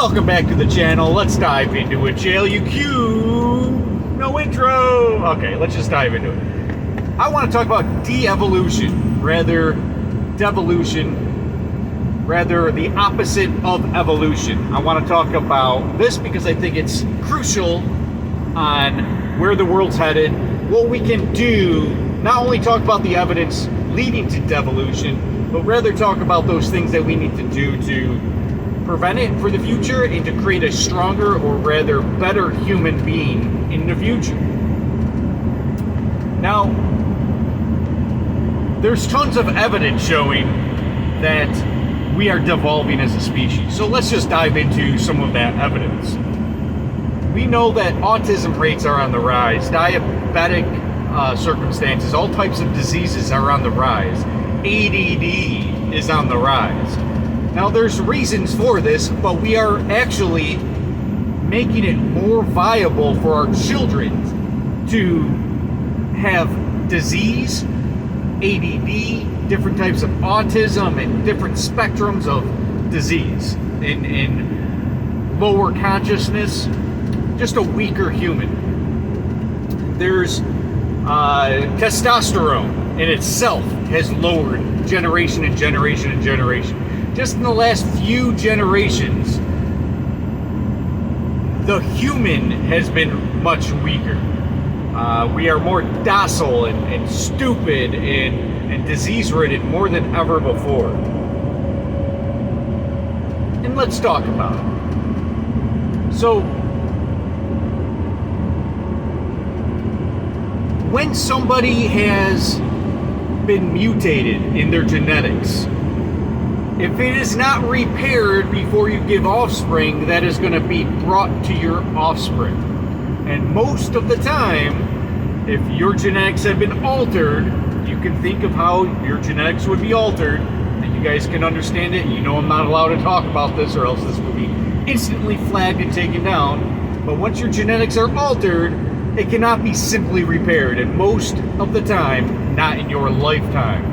Welcome back to the channel. Let's dive into it. JLUQ. No intro. Okay, let's just dive into it. I want to talk about de-evolution, rather devolution, rather the opposite of evolution. I want to talk about this because I think it's crucial on where the world's headed, what we can do, not only talk about the evidence leading to devolution, but rather talk about those things that we need to do to prevent it for the future and to create a stronger, or rather better, human being in the future. Now, there's tons of evidence showing that we are devolving as a species. So let's just dive into some of that evidence. We know that autism rates are on the rise, diabetic circumstances, all types of diseases are on the rise, ADD is on the rise. Now, there's reasons for this, but we are actually making it more viable for our children to have disease, ADD, different types of autism, and different spectrums of disease, in lower consciousness, just a weaker human. There's testosterone in itself has lowered generation and generation and generation. Just in the last few generations, the human has been much weaker. We are more docile and stupid and disease-ridden more than ever before. And let's talk about it. So, when somebody has been mutated in their genetics, if it is not repaired before you give offspring, that is going to be brought to your offspring. And most of the time, if your genetics have been altered, you can think of how your genetics would be altered, and you guys can understand it. You know I'm not allowed to talk about this, or else this will be instantly flagged and taken down. But once your genetics are altered, it cannot be simply repaired, and most of the time, not in your lifetime.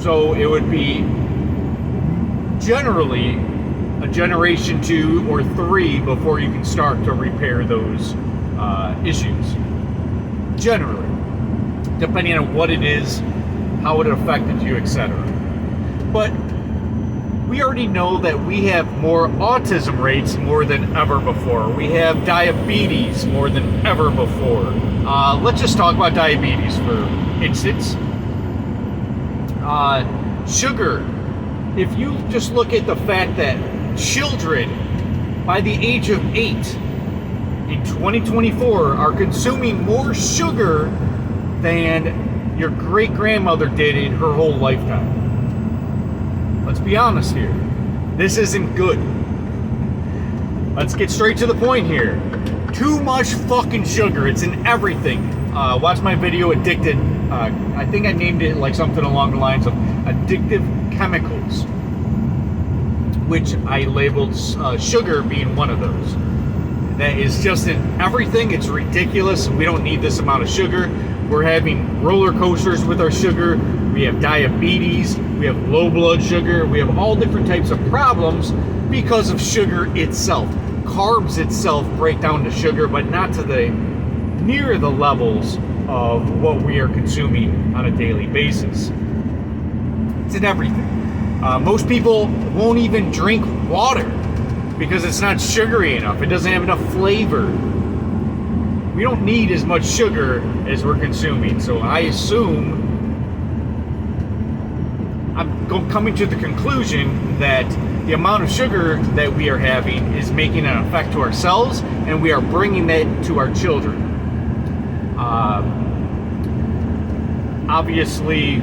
So it would be generally a generation 2 or 3 before you can start to repair those issues. Generally, depending on what it is, how it affected you, etc. But we already know that we have more autism rates more than ever before. We have diabetes more than ever before. Let's just talk about diabetes for instance. Sugar. If you just look at the fact that children by the age of 8 in 2024 are consuming more sugar than your great-grandmother did in her whole lifetime. Let's be honest here. This isn't good. Let's get straight to the point here. Too much fucking sugar. It's in everything. Watch my video, Addicted. I think I named it like something along the lines of addictive chemicals, which I labeled sugar being one of those. That is just in everything. It's ridiculous. We don't need this amount of sugar. We're having roller coasters with our sugar. We have diabetes. We have low blood sugar. We have all different types of problems because of sugar itself. Carbs itself break down to sugar, but not to the near the levels of what we are consuming on a daily basis. It's in everything. Most people won't even drink water because it's not sugary enough. It doesn't have enough flavor. We don't need as much sugar as we're consuming. So I assume I'm coming to the conclusion that the amount of sugar that we are having is making an effect to ourselves, and we are bringing that to our children. Obviously,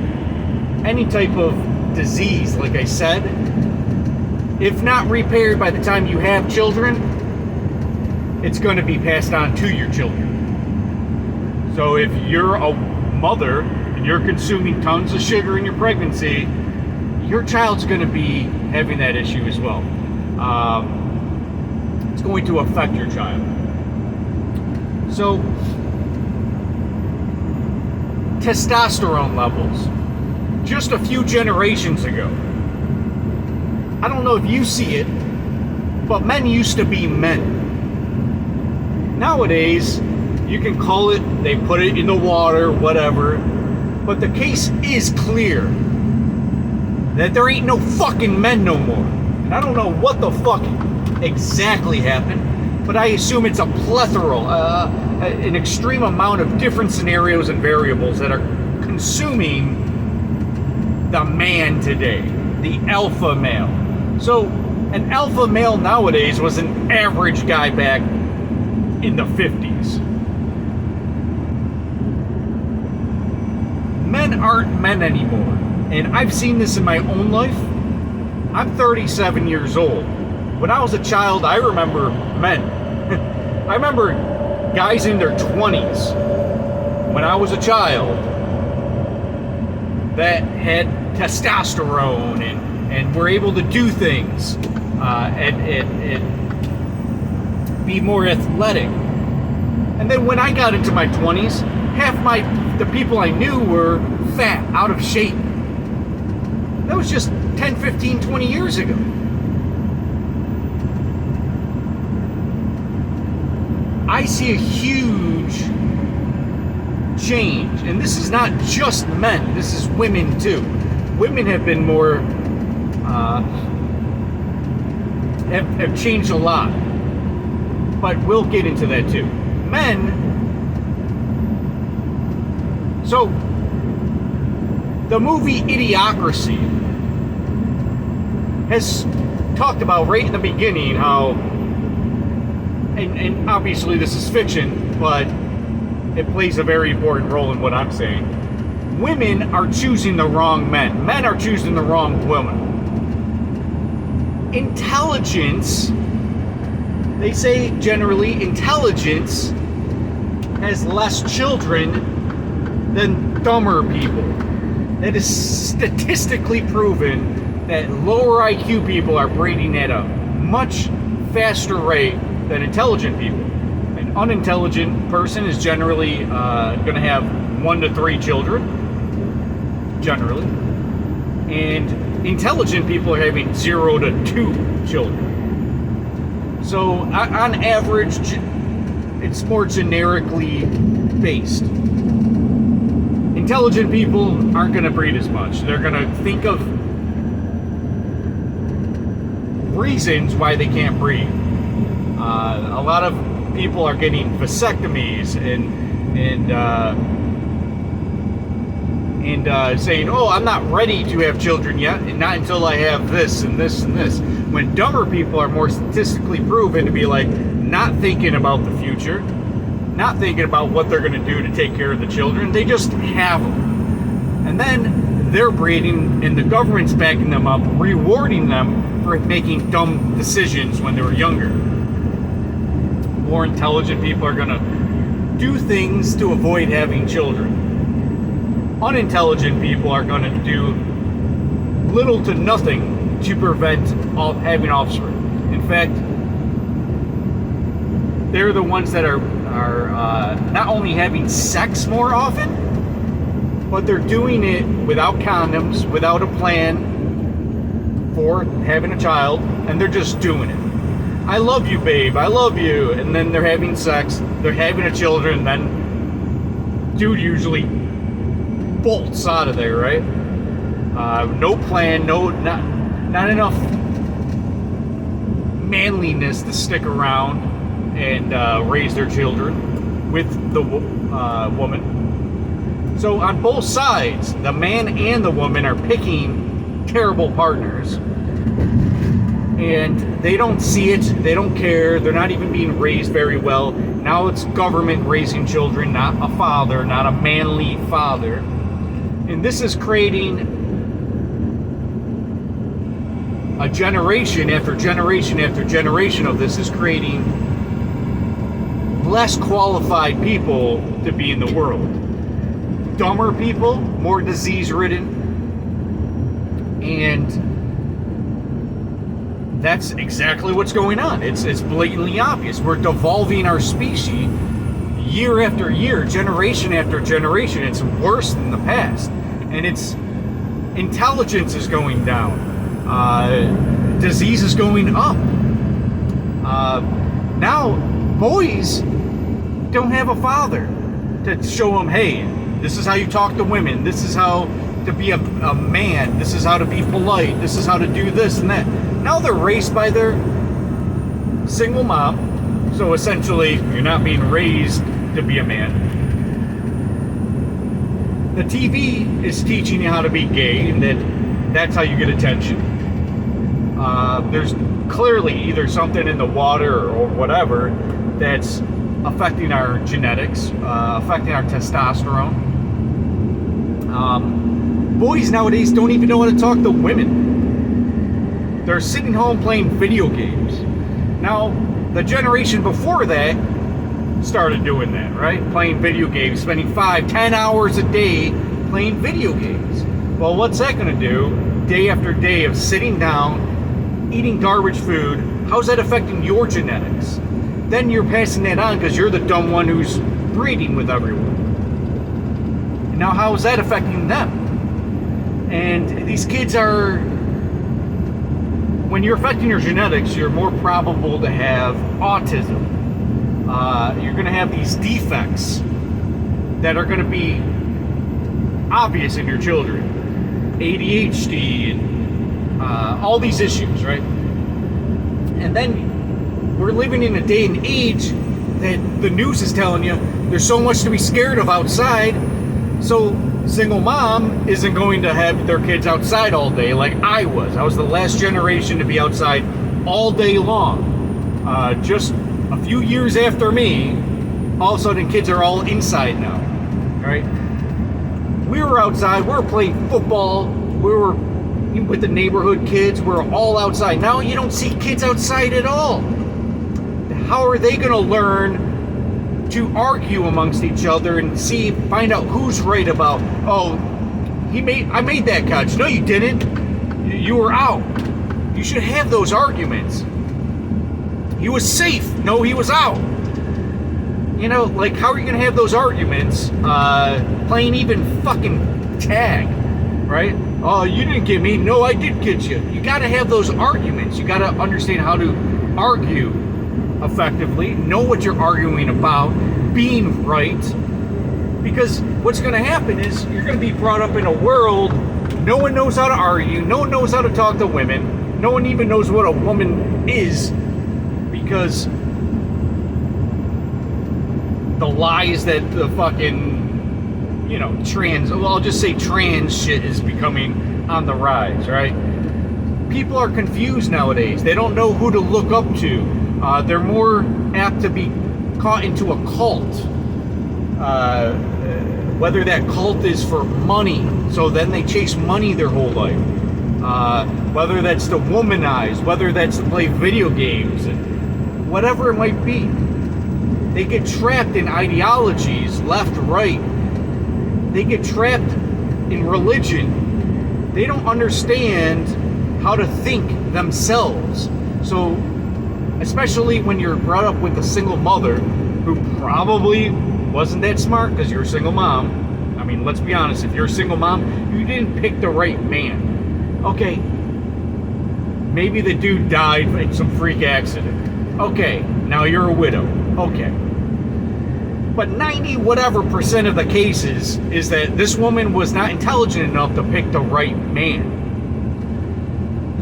any type of disease, like I said, if not repaired by the time you have children, it's going to be passed on to your children. So if you're a mother and you're consuming tons of sugar in your pregnancy, your child's going to be having that issue as well. It's going to affect your child. So, testosterone levels. Just a few generations ago, I don't know if you see it, But men used to be men. Nowadays, you can call it, they put it in the water, whatever. But the case is clear that there ain't no fucking men no more. And I don't know what the fuck exactly happened, but I assume it's a plethora, an extreme amount of different scenarios and variables that are consuming the man today, the alpha male. So an alpha male nowadays was an average guy back in the 50s. Men aren't men anymore. And I've seen this in my own life. I'm 37 years old. When I was a child, I remember men. I remember guys in their 20s when I was a child that had testosterone and were able to do things and be more athletic. And then when I got into my 20s, half the people I knew were fat, out of shape. That was just 10, 15, 20 years ago. I see a huge change, and this is not just men, this is women too. Women have been more, have changed a lot, but we'll get into that too. Men, so the movie Idiocracy has talked about right in the beginning how, and obviously this is fiction, but it plays a very important role in what I'm saying. Women are choosing the wrong men. Men are choosing the wrong women. Intelligence, they say generally, intelligence has less children than dumber people. It is statistically proven that lower IQ people are breeding at a much faster rate than intelligent people. An unintelligent person is generally going to have 1 to 3 children, generally. And intelligent people are having 0 to 2 children. So on average, it's more generically based. Intelligent people aren't going to breed as much. They're going to think of reasons why they can't breed. A lot of people are getting vasectomies and saying, "Oh, I'm not ready to have children yet, and not until I have this and this and this." When dumber people are more statistically proven to be like not thinking about the future, not thinking about what they're going to do to take care of the children. They just have them. And then they're breeding, and the government's backing them up, rewarding them for making dumb decisions when they were younger. More intelligent people are going to do things to avoid having children. Unintelligent people are going to do little to nothing to prevent having offspring. In fact, they're the ones that are not only having sex more often, but they're doing it without condoms, without a plan for having a child, and they're just doing it. I love you, babe, I love you, and then they're having sex, they're having a children, then dude usually bolts out of there, right? No plan, not enough manliness to stick around and raise their children with the woman. So on both sides, the man and the woman are picking terrible partners, and they don't see it, they don't care, they're not even being raised very well. Now it's government raising children, not a father, not a manly father. And this is creating a generation after generation after generation of this, is creating less qualified people to be in the world. Dumber people, more disease-ridden, and that's exactly what's going on. It's blatantly obvious. We're devolving our species year after year, generation after generation. It's worse than the past, and its intelligence is going down. Disease is going up. Now, boys don't have a father to show them, hey, this is how you talk to women. This is how to be a man. This is how to be polite. This is how to do this and that. Now they're raised by their single mom. So essentially, you're not being raised to be a man. The TV is teaching you how to be gay, and that's how you get attention. There's clearly either something in the water or whatever that's affecting our genetics, affecting our testosterone. Boys nowadays don't even know how to talk to women. They're sitting home playing video games. Now, the generation before that started doing that, right? Playing video games, spending 5-10 hours a day playing video games. Well, what's that going to do? Day after day of sitting down, eating garbage food, how's that affecting your genetics? Then you're passing that on because you're the dumb one who's breeding with everyone. And now how is that affecting them? And these kids are, when you're affecting your genetics, you're more probable to have autism. You're going to have these defects that are going to be obvious in your children. ADHD and all these issues, right? And then we're living in a day and age that the news is telling you there's so much to be scared of outside. So single mom isn't going to have their kids outside all day like I was. I was the last generation to be outside all day long. Just a few years after me, all of a sudden kids are all inside now, right? We were outside, we were playing football, we were with the neighborhood kids, we're all outside. Now you don't see kids outside at all. How are they going to learn to argue amongst each other and find out who's right about, oh, I made that catch. No, you didn't. You were out. You should have those arguments. He was safe. No, he was out. You know, like, how are you going to have those arguments playing even fucking tag, right? Oh, you didn't get me. No, I did get you. You got to have those arguments. You got to understand how to argue effectively, know what you're arguing about, being right. Because what's going to happen is you're going to be brought up in a world no one knows how to argue, no one knows how to talk to women, no one even knows what a woman is, because the lies that the fucking, I'll just say trans shit is becoming on the rise, right? People are confused nowadays. They don't know who to look up to. They're more apt to be caught into a cult. Whether that cult is for money, so then they chase money their whole life. Whether that's to womanize, whether that's to play video games, and whatever it might be. They get trapped in ideologies, left, right. They get trapped in religion. They don't understand how to think themselves. So, especially when you're brought up with a single mother who probably wasn't that smart because you're a single mom. I mean, let's be honest, if you're a single mom, you didn't pick the right man. Okay, maybe the dude died in some freak accident. Okay, now you're a widow. Okay. But 90% of the cases is that this woman was not intelligent enough to pick the right man.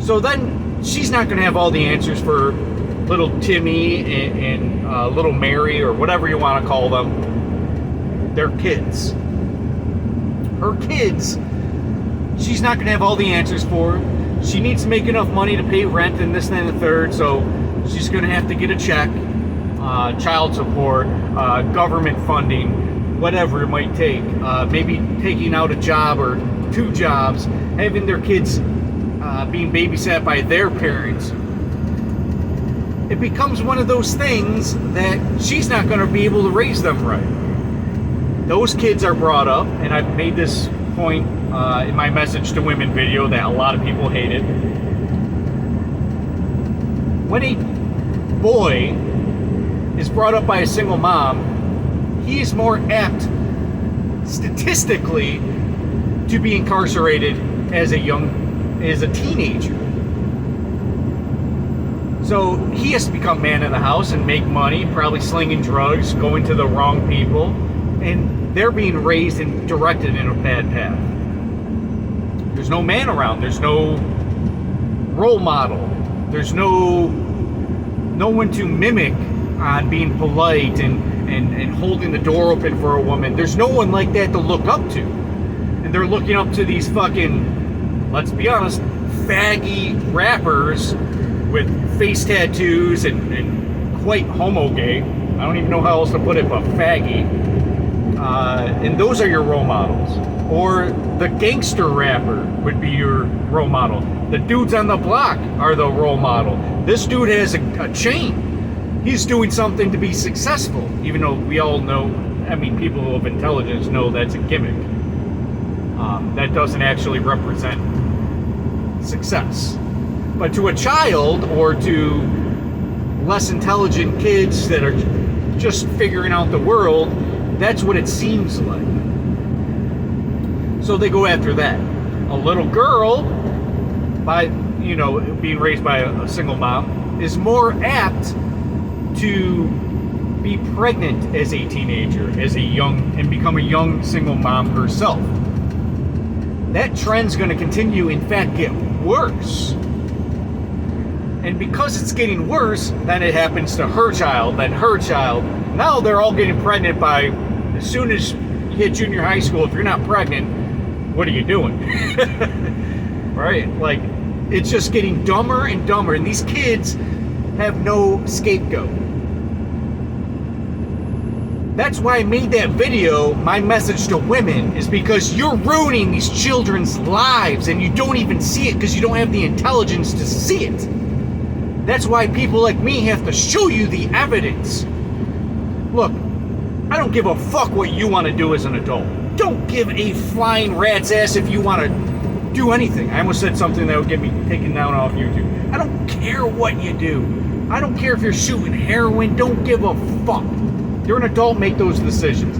So then she's not going to have all the answers for little Timmy and little Mary, or whatever you want to call them. They're kids. Her kids, she's not going to have all the answers for. She needs to make enough money to pay rent and this and the third, so she's going to have to get a check, child support, government funding, whatever it might take. Maybe taking out a job or 2 jobs, having their kids being babysat by their parents. It becomes one of those things that she's not going to be able to raise them right. Those kids are brought up, and I've made this point in my Message to Women video that a lot of people hated. When a boy is brought up by a single mom, he is more apt, statistically, to be incarcerated as a teenager. So he has to become man of the house and make money, probably slinging drugs, going to the wrong people, and they're being raised and directed in a bad path. There's no man around. There's no role model. There's no one to mimic on being polite and holding the door open for a woman. There's no one like that to look up to. And they're looking up to these fucking, let's be honest, faggy rappers with face tattoos and quite homo gay. I don't even know how else to put it, but faggy. And those are your role models. Or the gangster rapper would be your role model. The dudes on the block are the role model. This dude has a chain. He's doing something to be successful, even though we all know, I mean, people of intelligence know that's a gimmick. That doesn't actually represent success. But to a child or to less intelligent kids that are just figuring out the world, that's what it seems like. So they go after that. A little girl, by being raised by a single mom, is more apt to be pregnant as a teenager, and become a young single mom herself. That trend's going to continue, in fact, get worse. And because it's getting worse, then it happens to her child, then her child. Now they're all getting pregnant by, as soon as you hit junior high school, if you're not pregnant, what are you doing? Right? Like, it's just getting dumber and dumber. And these kids have no scapegoat. That's why I made that video. My message to women is because you're ruining these children's lives and you don't even see it because you don't have the intelligence to see it. That's why people like me have to show you the evidence. Look, I don't give a fuck what you want to do as an adult. Don't give a flying rat's ass if you want to do anything. I almost said something that would get me taken down off YouTube. I don't care what you do. I don't care if you're shooting heroin. Don't give a fuck. You're an adult, make those decisions.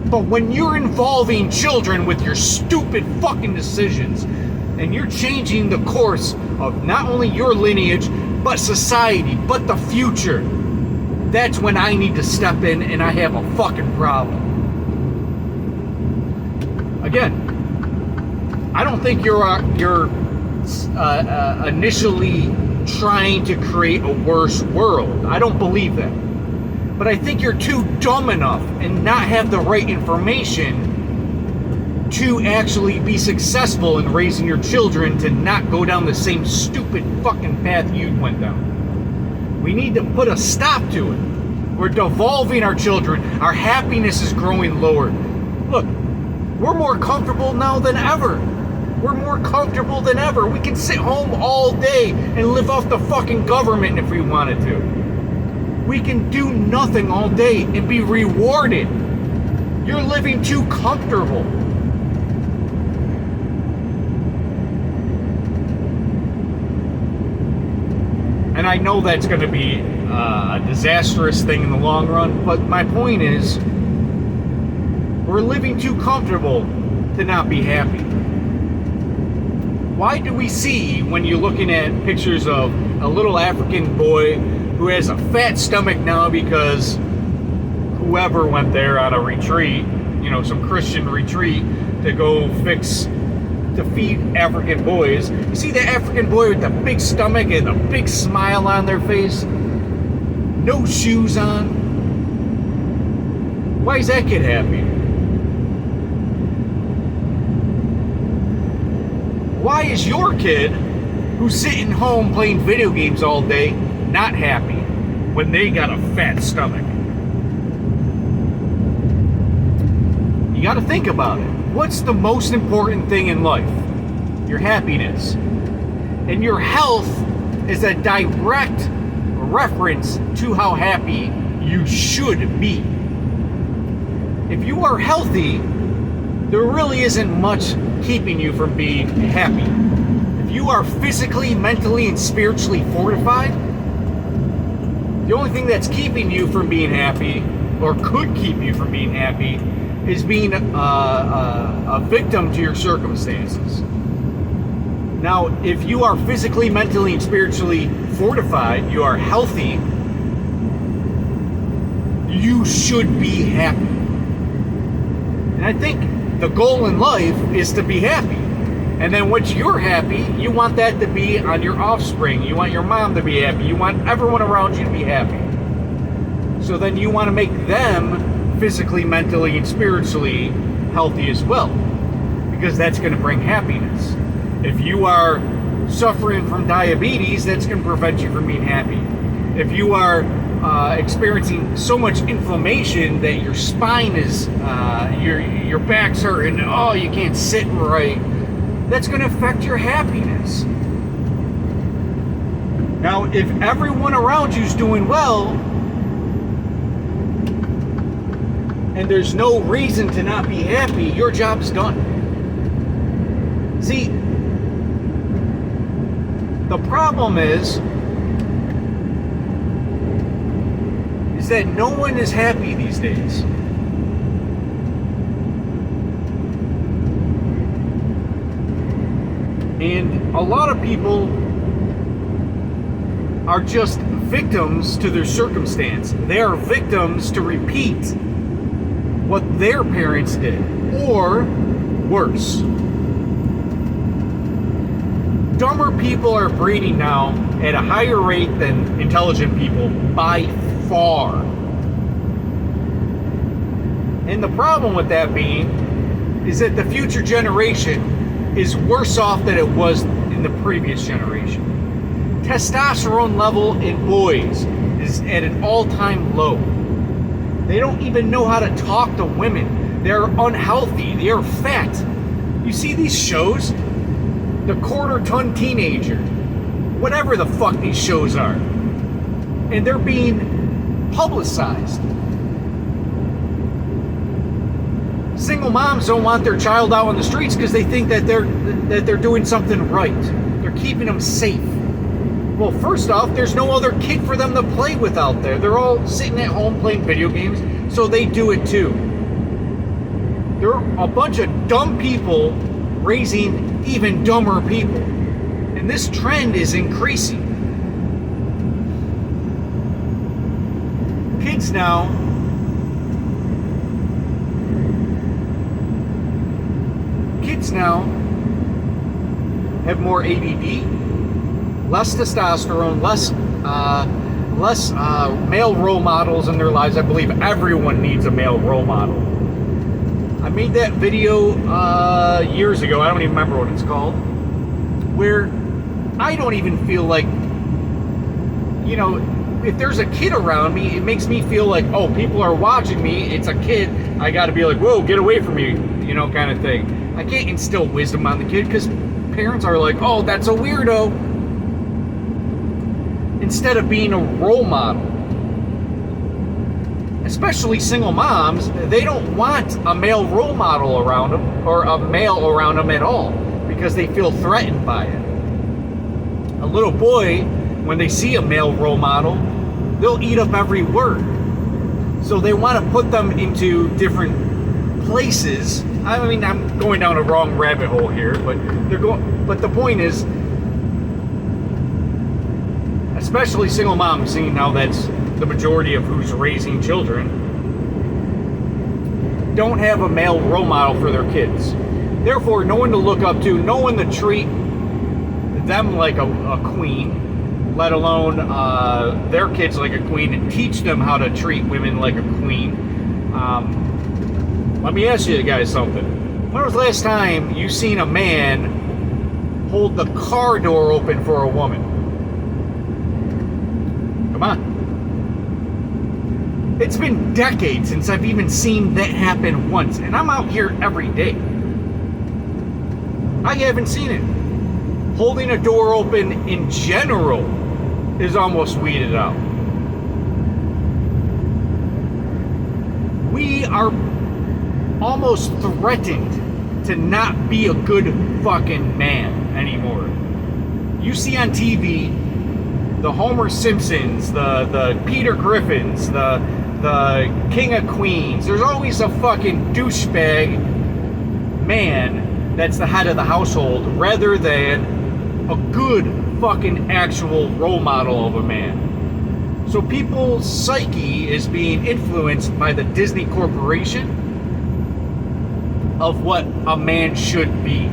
But when you're involving children with your stupid fucking decisions, and you're changing the course of not only your lineage, but society, but the future, that's when I need to step in and I have a fucking problem. Again, I don't think you're initially trying to create a worse world. I don't believe that. But I think you're too dumb enough and not have the right information to actually be successful in raising your children to not go down the same stupid fucking path you went down. We need to put a stop to it. We're devolving our children. Our happiness is growing lower. Look, we're more comfortable now than ever. We're more comfortable than ever. We can sit home all day and live off the fucking government if we wanted to. We can do nothing all day and be rewarded. You're living too comfortable. And I know that's going to be a disastrous thing in the long run, but my point is, we're living too comfortable to not be happy. Why do we see, when you're looking at pictures of a little African boy who has a fat stomach now because whoever went there on a retreat, some Christian retreat to go to feed African boys. You see the African boy with the big stomach and a big smile on their face, no shoes on. Why is that kid happy? Why is your kid, who's sitting home playing video games all day, not happy when they got a fat stomach? You got to think about it. What's the most important thing in life? Your happiness. And your health is a direct reference to how happy you should be. If you are healthy, there really isn't much keeping you from being happy. If you are physically, mentally, and spiritually fortified, the only thing that's keeping you from being happy, or could keep you from being happy, is being a victim to your circumstances. Now, if you are physically, mentally, and spiritually fortified, you are healthy, you should be happy. And I think the goal in life is to be happy. And then once you're happy, you want that to be on your offspring. You want your mom to be happy. You want everyone around you to be happy. So then you want to make them physically, mentally, and spiritually healthy as well. Because that's going to bring happiness. If you are suffering from diabetes, that's going to prevent you from being happy. If you are experiencing so much inflammation that your spine is, your back's hurting, oh, you can't sit right, that's going to affect your happiness. Now, if everyone around you is doing well, and there's no reason to not be happy, your job's done. See, the problem is that no one is happy these days. And a lot of people are just victims to their circumstance. They are victims to repeat what their parents did, or worse. Dumber people are breeding now at a higher rate than intelligent people by far. And the problem with that being is that the future generation is worse off than it was in the previous generation. Testosterone level in boys is at an all-time low. They don't even know how to talk to women. They're unhealthy. They are fat. You see these shows? The quarter-ton teenager. Whatever the fuck these shows are. And they're being publicized. Single moms don't want their child out on the streets because they think that they're doing something right. They're keeping them safe. Well, first off, there's no other kid for them to play with out there. They're all sitting at home playing video games, so they do it too. There are a bunch of dumb people raising even dumber people. And this trend is increasing. Kids now have more ADD, less testosterone, less male role models in their lives. I believe everyone needs a male role model. I made that video years ago. I don't even remember what it's called. Where I don't even feel like, you know, if there's a kid around me, it makes me feel like, oh, people are watching me. It's a kid. I got to be like, whoa, get away from me, you know, kind of thing. I can't instill wisdom on the kid because parents are like, oh, that's a weirdo. Instead of being a role model. Especially single moms, they don't want a male role model around them or a male around them at all because they feel threatened by it. A little boy, when they see a male role model, they'll eat up every word. So they want to put them into different places. I mean, I'm going down a wrong rabbit hole here, but the point is, especially single moms, seeing now that's the majority of who's raising children, don't have a male role model for their kids. Therefore, no one to look up to, no one to treat them like a queen, let alone their kids like a queen, and teach them how to treat women like a queen. Let me ask you guys something. When was the last time you seen a man hold the car door open for a woman? Come on. It's been decades since I've even seen that happen once, and I'm out here every day. I haven't seen it. Holding a door open in general is almost weeded out. We are almost threatened to not be a good fucking man anymore. You see on TV the Homer Simpsons, the Peter Griffins, the King of Queens. There's always a fucking douchebag man that's the head of the household rather than a good fucking actual role model of a man. So people's psyche is being influenced by the Disney Corporation of what a man should be.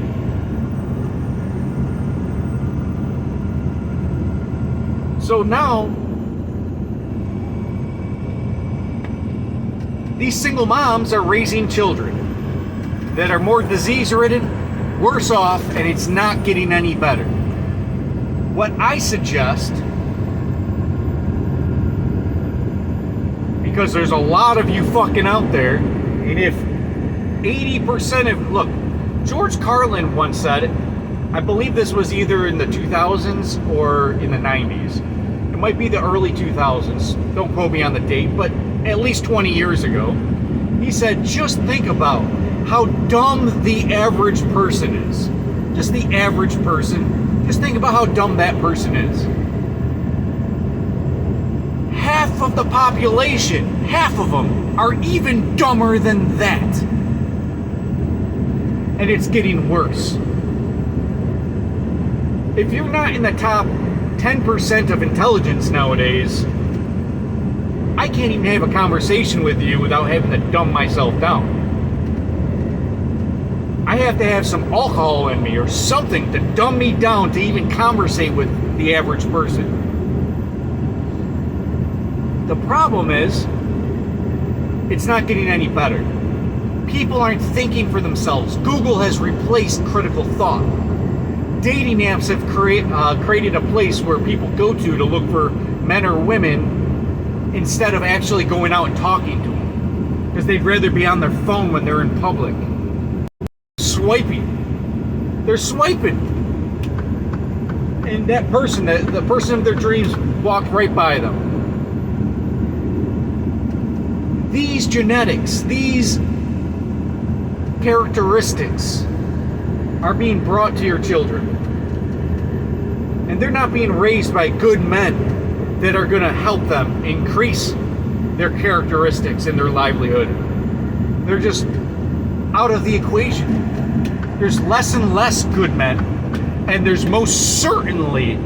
So now, these single moms are raising children that are more disease-ridden, worse off, and it's not getting any better. What I suggest, because there's a lot of you fucking out there, and if 80% of, look, George Carlin once said it, I believe this was either in the 2000s or in the 90s. It might be the early 2000s, don't quote me on the date, but at least 20 years ago. He said, just think about how dumb the average person is. Just the average person. Just think about how dumb that person is. Half of the population, half of them, are even dumber than that. And it's getting worse. If you're not in the top 10% of intelligence nowadays, I can't even have a conversation with you without having to dumb myself down. I have to have some alcohol in me or something to dumb me down to even conversate with the average person. The problem is, it's not getting any better. People aren't thinking for themselves. Google has replaced critical thought. Dating apps have created a place where people go to look for men or women instead of actually going out and talking to them, because they'd rather be on their phone when they're in public. Swiping. They're swiping. And that person, the person of their dreams, walked right by them. These genetics, these characteristics are being brought to your children. And they're not being raised by good men that are going to help them increase their characteristics and their livelihood. They're just out of the equation. There's less and less good men, and there's most certainly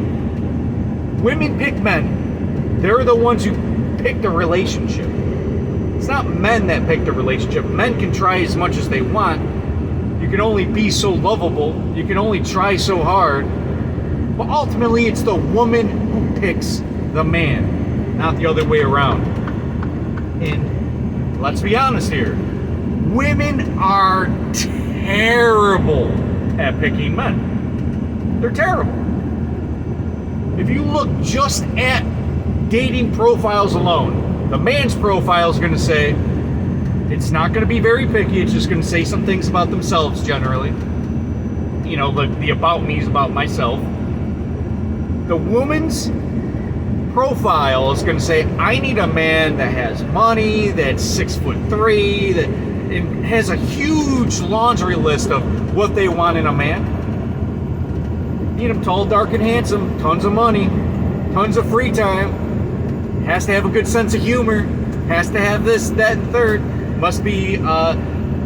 women pick men. They're the ones who pick the relationship. It's not men that pick the relationship. Men can try as much as they want. You can only be so lovable. You can only try so hard. But ultimately, it's the woman who picks the man, not the other way around. And let's be honest here. Women are terrible at picking men. They're terrible. If you look just at dating profiles alone, the man's profile is going to say, it's not going to be very picky, it's just going to say some things about themselves generally. You know, the about me is about myself. The woman's profile is going to say, I need a man that has money, that's 6'3", that has a huge laundry list of what they want in a man. Need him tall, dark, and handsome, tons of money, tons of free time, has to have a good sense of humor, has to have this, that, and third, must be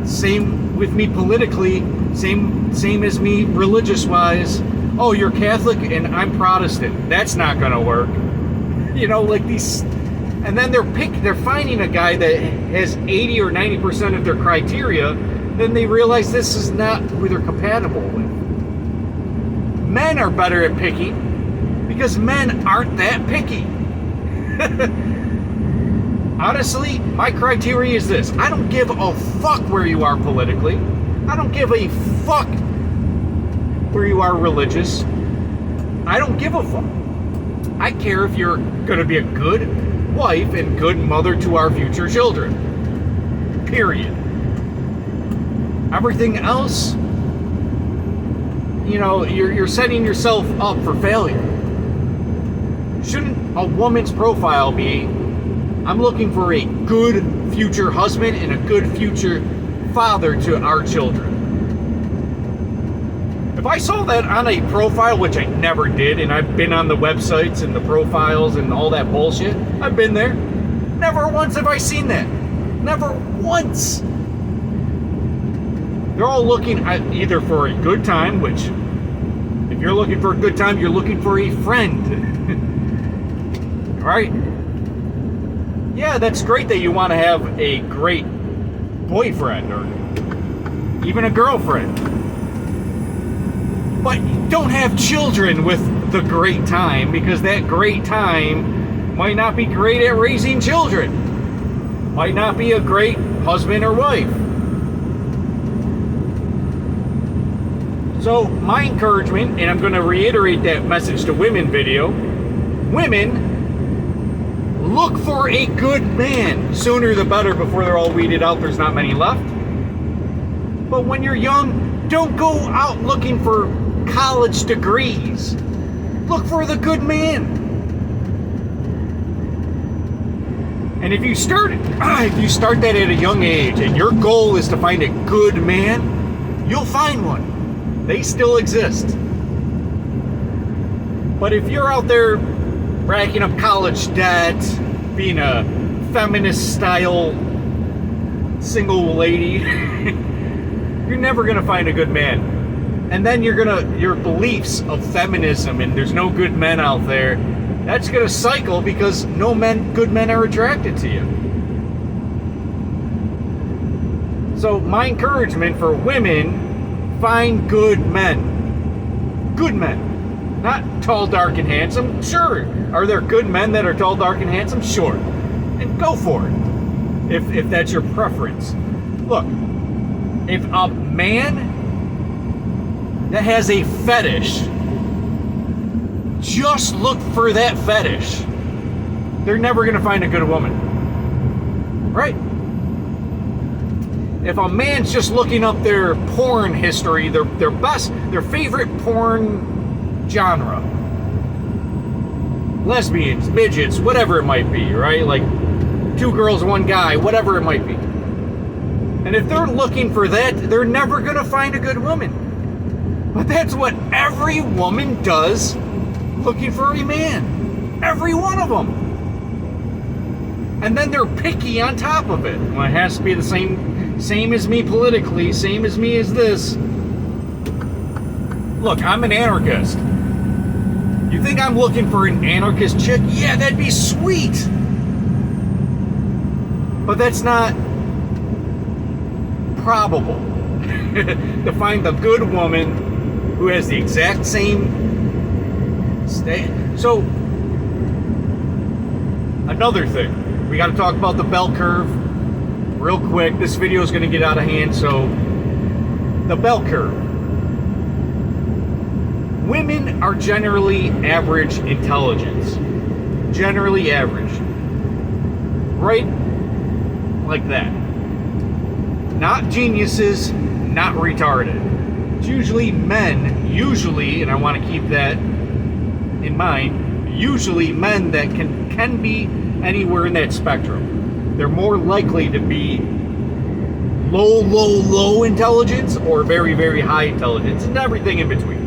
same with me politically, same as me religious-wise. Oh, you're Catholic and I'm Protestant. That's not gonna work. You know, like these, and then they're finding a guy that has 80 or 90% of their criteria, then they realize this is not who they're compatible with. Men are better at picking because men aren't that picky. Honestly, my criteria is this. I don't give a fuck where you are politically. I don't give a fuck where you are religious. I don't give a fuck. I care if you're going to be a good wife and good mother to our future children. Period. Everything else, you know, you're setting yourself up for failure. Shouldn't a woman's profile be, I'm looking for a good future husband and a good future father to our children? If I saw that on a profile, which I never did, and I've been on the websites and the profiles and all that bullshit, I've been there. Never once have I seen that. Never once. They're all looking at either for a good time, which If you're looking for a good time, you're looking for a friend. Right? Yeah, that's great that you want to have a great boyfriend or even a girlfriend. But don't have children with the great time, because that great time might not be great at raising children. Might not be a great husband or wife. So my encouragement, and I'm going to reiterate that message to women video, women, look for a good man. Sooner the better, before they're all weeded out, there's not many left. But when you're young, don't go out looking for college degrees. Look for the good man. And if you start that at a young age, and your goal is to find a good man, you'll find one. They still exist. But if you're out there racking up college debt, being a feminist style single lady, you're never gonna find a good man. And then your beliefs of feminism and there's no good men out there, that's gonna cycle, because no good men are attracted to you. So my encouragement for women, find good men. Good men. Not tall, dark, and handsome. Sure. Are there good men that are tall, dark, and handsome? Sure. And go for it. If that's your preference. Look, if a man that has a fetish, just look for that fetish, they're never going to find a good woman. Right? If a man's just looking up their porn history, their favorite porn genre, lesbians, midgets, whatever it might be, right? Like 2 girls, 1 guy, whatever it might be. And if they're looking for that, they're never going to find a good woman. But that's what every woman does looking for a man. Every one of them. And then they're picky on top of it. Well, it has to be the same as me politically, same as me as this. Look, I'm an anarchist. You think I'm looking for an anarchist chick? Yeah, that'd be sweet. But that's not probable. To find the good woman who has the exact same state. So, another thing, we got to talk about the bell curve real quick. This video is going to get out of hand. So, the bell curve. Women are generally average intelligence. Generally average. Right? Like that. Not geniuses, not retarded. It's usually men, and I want to keep that in mind, usually men that can be anywhere in that spectrum. They're more likely to be low intelligence or very, very high intelligence, and everything in between.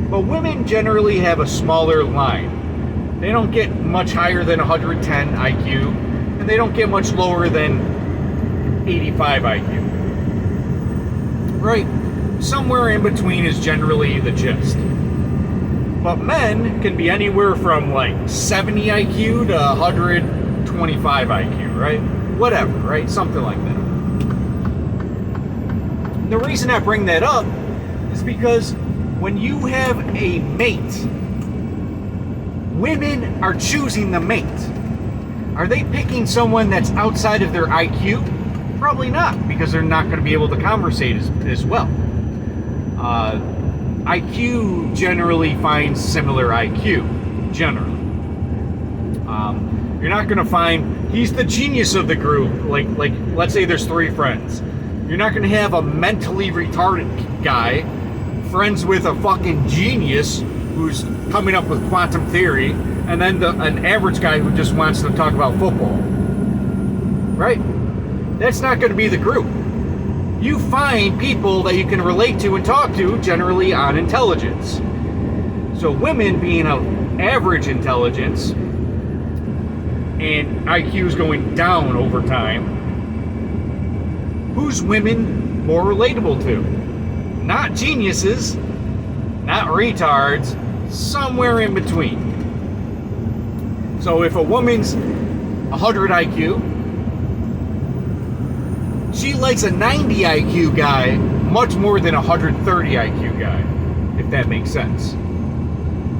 But women generally have a smaller line. They don't get much higher than 110 IQ, and they don't get much lower than 85 IQ. Right? Somewhere in between is generally the gist. But men can be anywhere from like 70 IQ to 125 IQ, right? Whatever, right? Something like that. The reason I bring that up is because when you have a mate, women are choosing the mate. Are they picking someone that's outside of their IQ? Probably not, because they're not going to be able to conversate as well. IQ generally finds similar IQ, generally. You're not going to find, he's the genius of the group, like let's say there's 3 friends. You're not going to have a mentally retarded guy friends with a fucking genius who's coming up with quantum theory, and then an average guy who just wants to talk about football. Right? That's not going to be the group. You find people that you can relate to and talk to, generally on intelligence. So women being of average intelligence and IQs going down over time, who's women more relatable to? Not geniuses, not retards, somewhere in between. So if a woman's 100 IQ, she likes a 90 IQ guy much more than a 130 IQ guy, if that makes sense.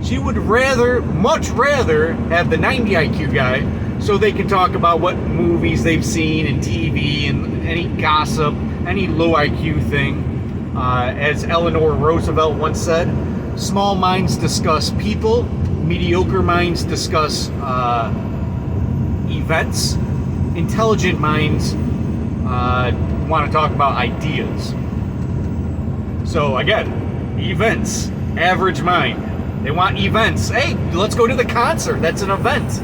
She would much rather have the 90 IQ guy so they can talk about what movies they've seen and TV and any gossip, any low IQ thing. As Eleanor Roosevelt once said, small minds discuss people, mediocre minds discuss events, intelligent minds want to talk about ideas. So again, events, average mind. They want events. Hey, let's go to the concert. That's an event.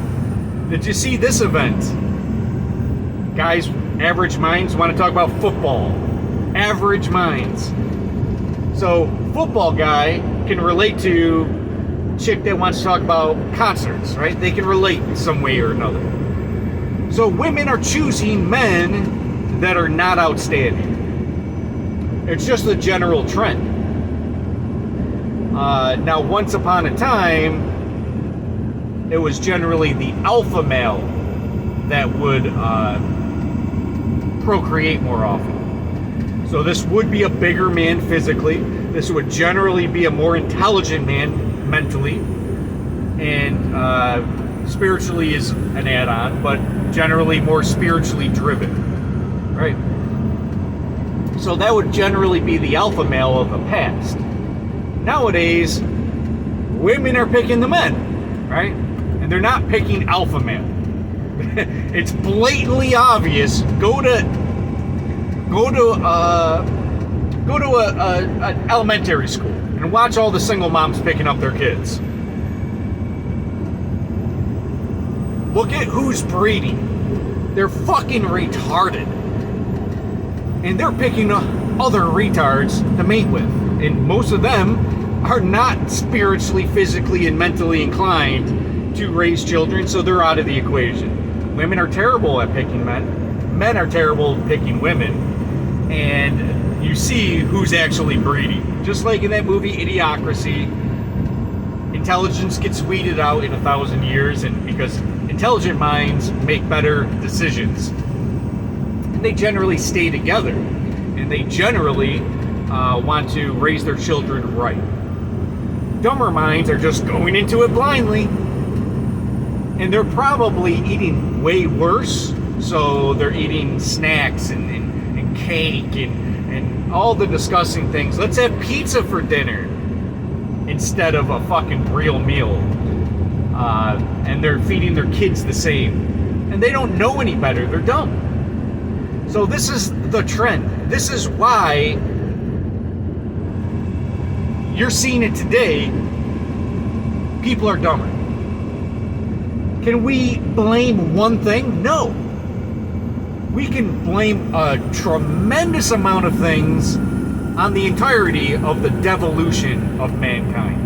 Did you see this event? Guys, average minds want to talk about football. Average minds. So, football guy can relate to chick that wants to talk about concerts, right? They can relate in some way or another. So, women are choosing men that are not outstanding. It's just a general trend. Now, once upon a time, it was generally the alpha male that would procreate more often. So this would be a bigger man physically. This would generally be a more intelligent man mentally. And spiritually is an add-on, but generally more spiritually driven, right? So that would generally be the alpha male of the past. Nowadays, women are picking the men, right? And they're not picking alpha male. It's blatantly obvious. Go to an elementary school and watch all the single moms picking up their kids. Look at who's breeding. They're fucking retarded. And they're picking other retards to mate with. And most of them are not spiritually, physically, and mentally inclined to raise children, so they're out of the equation. Women are terrible at picking men. Men are terrible at picking women. And you see who's actually breeding. Just like in that movie Idiocracy, intelligence gets weeded out in 1,000 years, and because intelligent minds make better decisions. And they generally stay together. And they generally want to raise their children right. Dumber minds are just going into it blindly. And they're probably eating way worse. So they're eating snacks and cake and all the disgusting things. Let's have pizza for dinner instead of a fucking real meal. And they're feeding their kids the same. And they don't know any better. They're dumb. So this is the trend. This is why you're seeing it today. People are dumber. Can we blame one thing? No. We can blame a tremendous amount of things on the entirety of the devolution of mankind.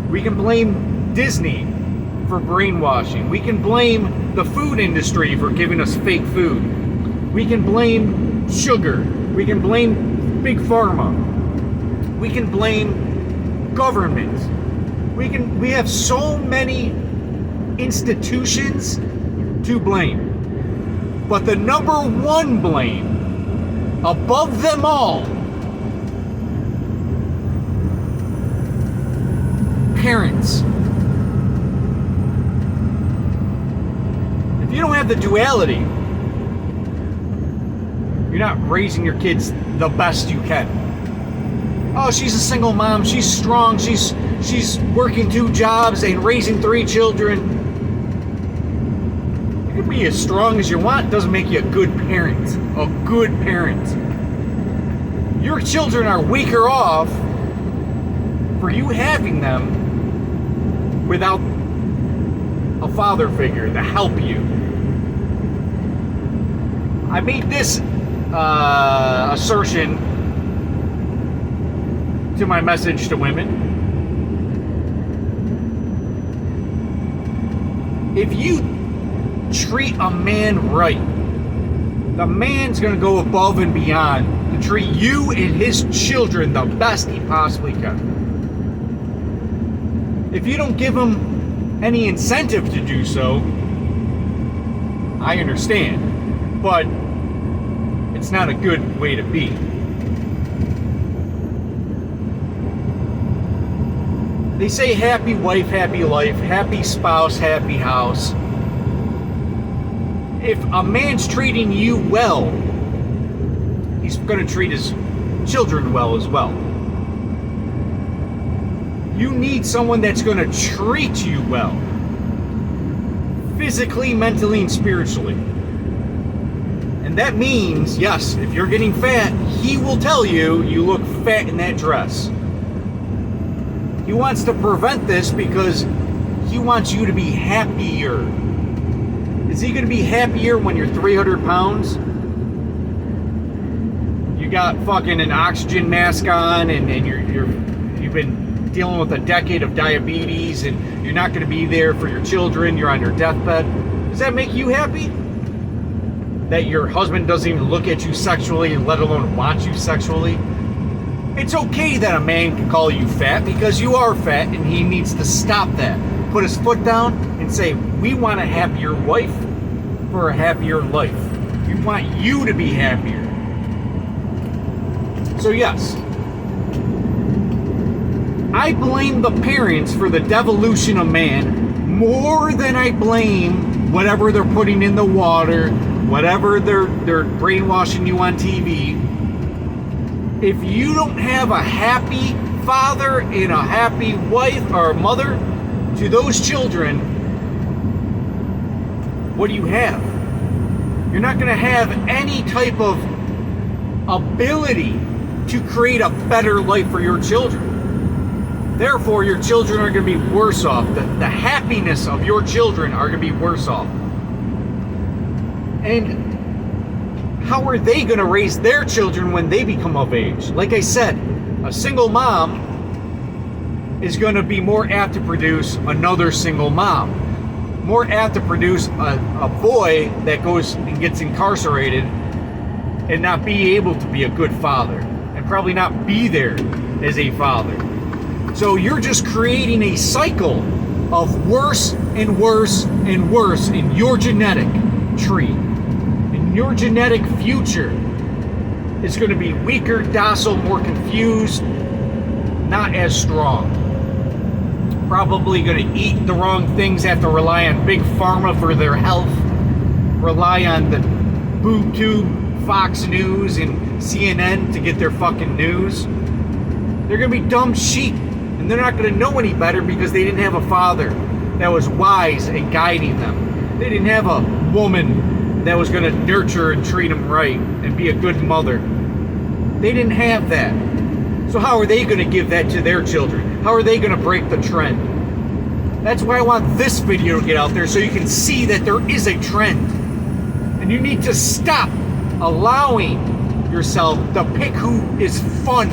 We can blame Disney for brainwashing. We can blame the food industry for giving us fake food. We can blame sugar. We can blame Big Pharma. We can blame government. We have so many institutions to blame. But the number one blame, above them all, parents. If you don't have the duality, you're not raising your kids the best you can. Oh, she's a single mom, she's strong, she's working 2 jobs and raising 3 children. You can be as strong as you want, doesn't make you a good parent. A good parent. Your children are weaker off for you having them without a father figure to help you. I made this assertion to my message to women. If you treat a man right, The man's going to go above and beyond to treat you and his children the best he possibly can. If you don't give him any incentive to do so, I understand, but it's not a good way to be. They say happy wife, happy life, happy spouse, happy house. If a man's treating you well, he's going to treat his children well as well. You need someone that's going to treat you well, physically, mentally, and spiritually. And that means, yes, if you're getting fat, he will tell you you look fat in that dress. He wants to prevent this because he wants you to be happier. Is he going to be happier when you're 300 pounds? You got fucking an oxygen mask on and you've been dealing with a decade of diabetes and you're not going to be there for your children, you're on your deathbed. Does that make you happy? That your husband doesn't even look at you sexually, let alone want you sexually? It's okay that a man can call you fat because you are fat and he needs to stop that. Put his foot down and say, we want a happier wife for a happier life. We want you to be happier. So yes, I blame the parents for the devolution of man more than I blame whatever they're putting in the water, whatever they're brainwashing you on TV. If you don't have a happy father and a happy wife or mother to those children, what do you have? You're not going to have any type of ability to create a better life for your children. Therefore, your children are going to be worse off. The happiness of your children are going to be worse off. And how are they going to raise their children when they become of age? Like I said, a single mom is going to be more apt to produce another single mom. More apt to produce a boy that goes and gets incarcerated and not be able to be a good father. And probably not be there as a father. So you're just creating a cycle of worse and worse and worse in your genetic tree. And your genetic future is going to be weaker, docile, more confused, not as strong. Probably going to eat the wrong things, have to rely on Big Pharma for their health, rely on the boob tube, Fox News, and CNN to get their fucking news. They're going to be dumb sheep. And they're not going to know any better because they didn't have a father that was wise and guiding them. They didn't have a woman that was going to nurture and treat them right and be a good mother. They didn't have that. So how are they going to give that to their children? How are they going to break the trend? That's why I want this video to get out there so you can see that there is a trend. And you need to stop allowing yourself to pick who is fun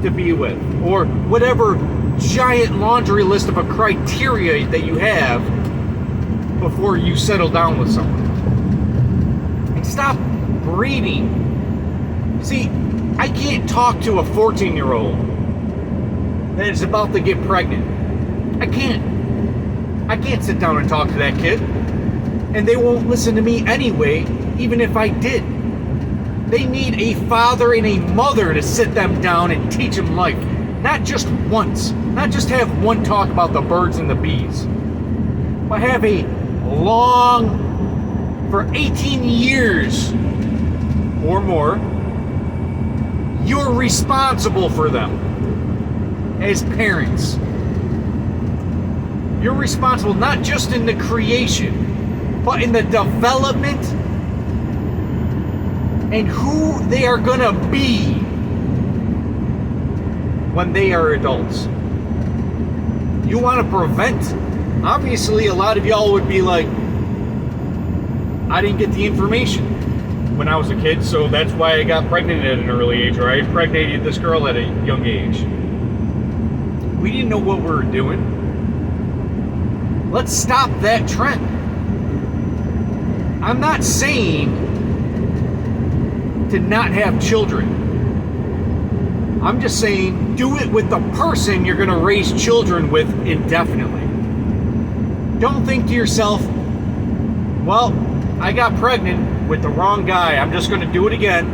to be with, or whatever giant laundry list of a criteria that you have before you settle down with someone. And stop breeding. See, I can't talk to a 14-year-old that is about to get pregnant. I can't sit down and talk to that kid, and they won't listen to me anyway, even if I did. They need a father and a mother to sit them down and teach them life. Not just once. Not just have one talk about the birds and the bees. But have a long, for 18 years or more, you're responsible for them as parents. You're responsible not just in the creation, but in the development and who they are gonna be when they are adults. You want to prevent, obviously a lot of y'all would be like, I didn't get the information when I was a kid, so that's why I got pregnant at an early age, or I impregnated this girl at a young age. We didn't know what we were doing. Let's stop that trend. I'm not saying to not have children. I'm just saying, do it with the person you're going to raise children with indefinitely. Don't think to yourself, well, I got pregnant with the wrong guy. I'm just going to do it again.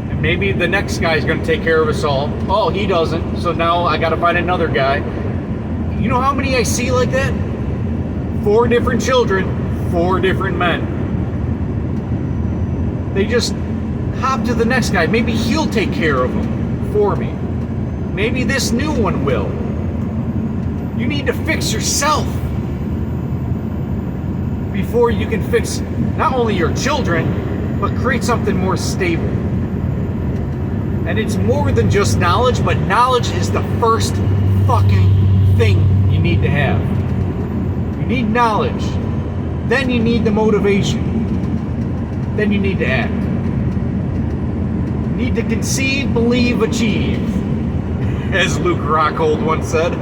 And maybe the next guy's going to take care of us all. Oh, he doesn't. So now I got to find another guy. You know how many I see like that? 4 different children, 4 different men. They just hop to the next guy. Maybe he'll take care of them for me. Maybe this new one will. You need to fix yourself before you can fix not only your children, but create something more stable. And it's more than just knowledge, but knowledge is the first fucking thing you need to have. You need knowledge. Then you need the motivation. Then you need to act. You need to conceive, believe, achieve, as Luke Rockhold once said.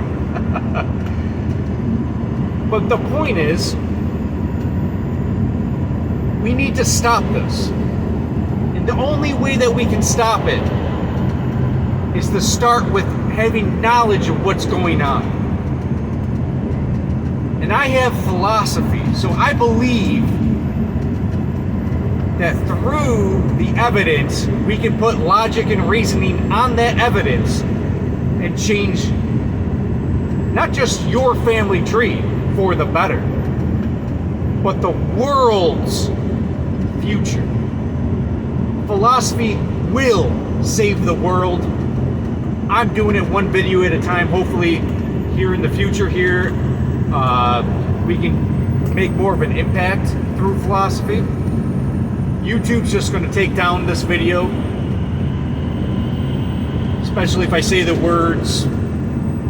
But the point is, we need to stop this. And the only way that we can stop it is to start with having knowledge of what's going on. And I have philosophy, so I believe that through the evidence, we can put logic and reasoning on that evidence and change not just your family tree for the better, but the world's future. Philosophy will save the world. I'm doing it one video at a time. Hopefully here in the future here, we can make more of an impact through philosophy. YouTube's just going to take down this video, especially if I say the words,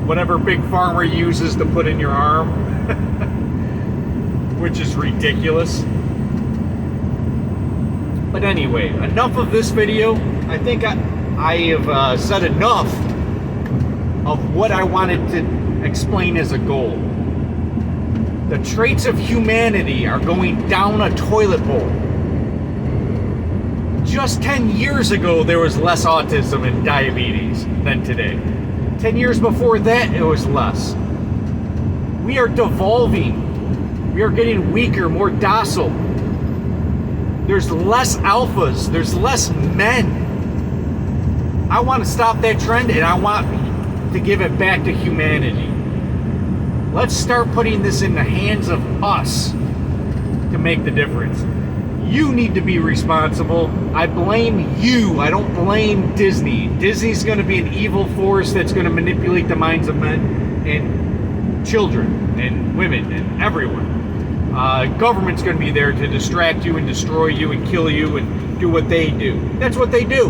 whatever Big Pharma uses to put in your arm, which is ridiculous. But anyway, enough of this video. I think I have said enough of what I wanted to explain as a goal. The traits of humanity are going down a toilet bowl. Just 10 years ago, there was less autism and diabetes than today. 10 years before that, it was less. We are devolving. We are getting weaker, more docile. There's less alphas. There's less men. I want to stop that trend, and I want to give it back to humanity. Let's start putting this in the hands of us to make the difference. You need to be responsible. I blame you. I don't blame Disney. Disney's going to be an evil force that's going to manipulate the minds of men and children and women and everyone. Government's going to be there to distract you and destroy you and kill you and do what they do. That's what they do.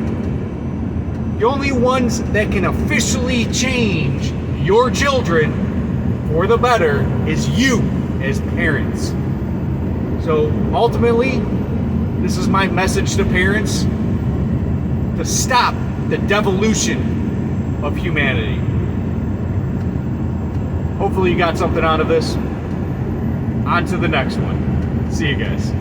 The only ones that can officially change your children for the better is you as parents. So ultimately, this is my message to parents: to stop the devolution of humanity. Hopefully you got something out of this. On to the next one. See you guys.